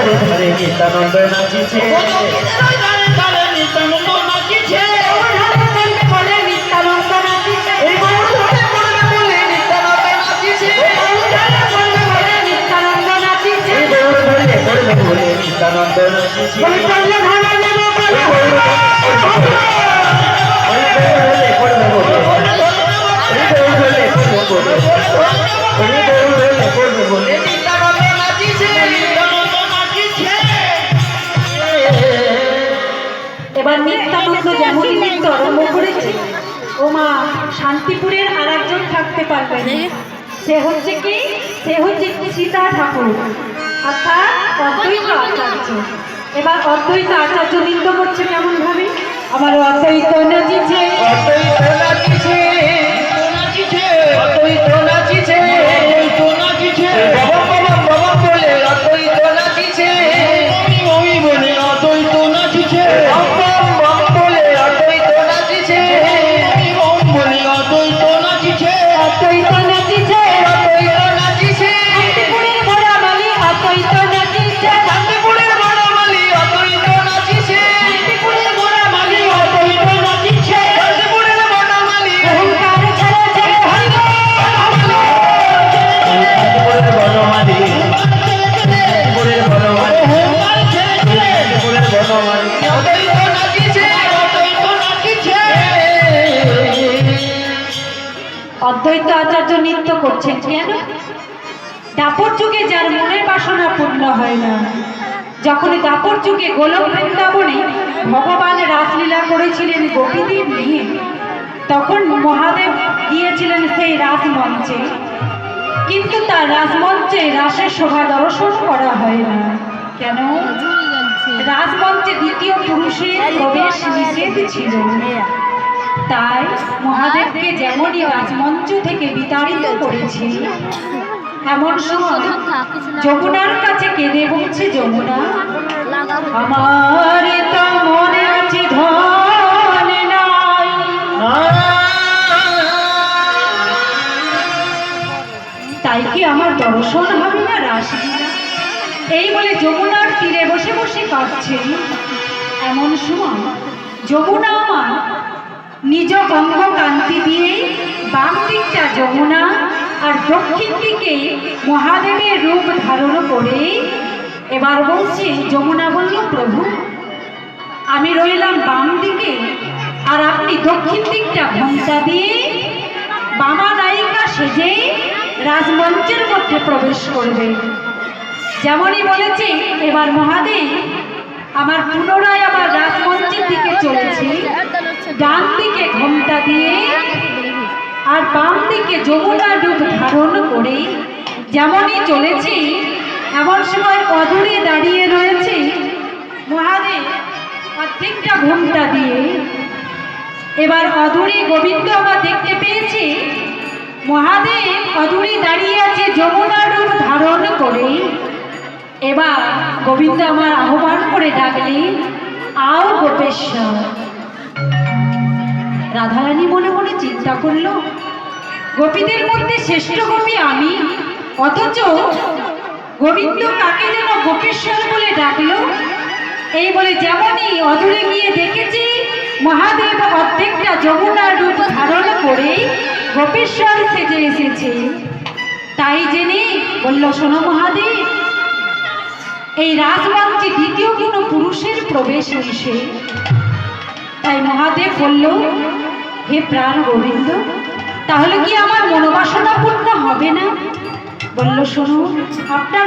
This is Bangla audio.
ধারে ধারে নিত্যানন্দ নাচিছে, নিত্যানন্দ নাচিছে। এবার নিত্যানন্দ যেমন নৃত্য আরম্ভ করেছে, ও মা শান্তিপুরের আর একজন থাকতে পারবে না। সে হচ্ছে সীতা ঠাকুর, অর্থাৎ অদ্বৈত আচার্য। এবার অদ্বৈত আচার্য নৃত্য করছে কেমন ভাবে, আমার অদ্বৈত নাচিছে, অদ্বৈত নাচিছে, অদ্বৈত নাচিছে, বাবা বাবা বলে অদ্বৈত নাচিছে, ওই বলে অদ্বৈত নাচিছে, বাম বলে অদ্বৈত নাচিছে, ওম বলে অদ্বৈত নাচিছে, অদ্বৈত নাচিছে, অদ্বৈত নাচিছে, শান্তিপুরের বড়ামালি অদ্বৈত নাচিছে, শান্তিপুরের বড়মালি অদ্বৈত নাচিছে, শান্তিপুরের বড়ামালি অদ্বৈত নাচিছে, শান্তিপুরের বড়মালি অহংকার ছেড়ে ছেড়ে হরি বল, শান্তিপুরের বড়মালি, শান্তিপুরের বড়মালি, শান্তিপুরের বড়মালি অদ্বৈত নাচিছে, অদ্বৈত নাচিছে। অদ্বৈত আচার্য নৃত্য করছেন কেন? দাপর যুগে যার মনের বাসনা পূর্ণ হয় না, যখন দাপর যুগে গোলক বৃন্দাবনে ভগবান রাসলীলা করেছিলেন গোপীদের নিয়ে, তখন মহাদেব গিয়েছিলেন সেই রাসমঞ্চে, কিন্তু তার রাজমঞ্চে রাসের শোভা দর্শন করা হয় না। কেন? রাজমঞ্চে দ্বিতীয় পুরুষের প্রবেশ নিষেধ ছিল। তাই মহাদেবকে যেমনই রাজমঞ্চ থেকে বিতাড়িত করেছে, এমন সময় যমুনার কাছে কেঁদে বলছে, যমুনা আমার তো মনে আছে ধন নাই, তাই কি আমার দর্শন হবে না রাসলীলা? এই বলে যমুনার তীরে বসে বসে কাঁদছে। এমন সময় যমুনা আমার নিজ গঙ্গ কান্তি দিয়ে বাম দিকটা যমুনা আর দক্ষিণ দিকে মহাদেবের রূপ ধারণ করে এবার বলছে, যমুনা বলল, প্রভু আমি রইলাম বাম দিকে আর আপনি দক্ষিণ দিকটা ঘণ্টা দিয়ে বামা নায়িকা সেজে রাজমঞ্চের মধ্যে প্রবেশ করবে। যেমনই বলেছে, এবার মহাদেব আমার পুনরায় আবার রাজমঞ্চের দিকে চলেছে, ডান দিকে ঘণ্টা দিয়ে আর বাম দিকে যমুনা রূপ ধারণ করে যেমনই চলেছে, এমন সময় অদূরে দাঁড়িয়ে রয়েছে মহাদেব অর্ধেকটা ঘণ্টা দিয়ে। এবার অদূরে গোবিন্দ আবার দেখতে পেয়েছে মহাদেব অদূরে দাঁড়িয়ে আছে যমুনা রূপ ধারণ করে। এবার গোবিন্দ আমার আহ্বান করে ডাকলেন, আও গোপেশ্বর। রাধারানী মনে মনে চিন্তা করলো, গোপীদের মধ্যে শ্রেষ্ঠ গোপী আমি, অথচ গোবিন্দ কাকে যেন গোপেশ্বর বলে ডাকলো। এই বলে যেমনই অদূরে গিয়ে দেখেছি মহাদেব অর্ধেকটা যমুনার রূপ ধারণ করে গোপেশ্বর সেজে এসেছে। তাই জেনে বলল, শোনো মহাদেব, এই রাজমঞ্চে দ্বিতীয় কোনো পুরুষের প্রবেশ নিষেধ। তাই মহাদেব বলল, হে প্রাণ গোবিন্দ, তাহলে কি আমার মনোবাসনা পূর্ণ হবে না? বলল, শোনো, আপনার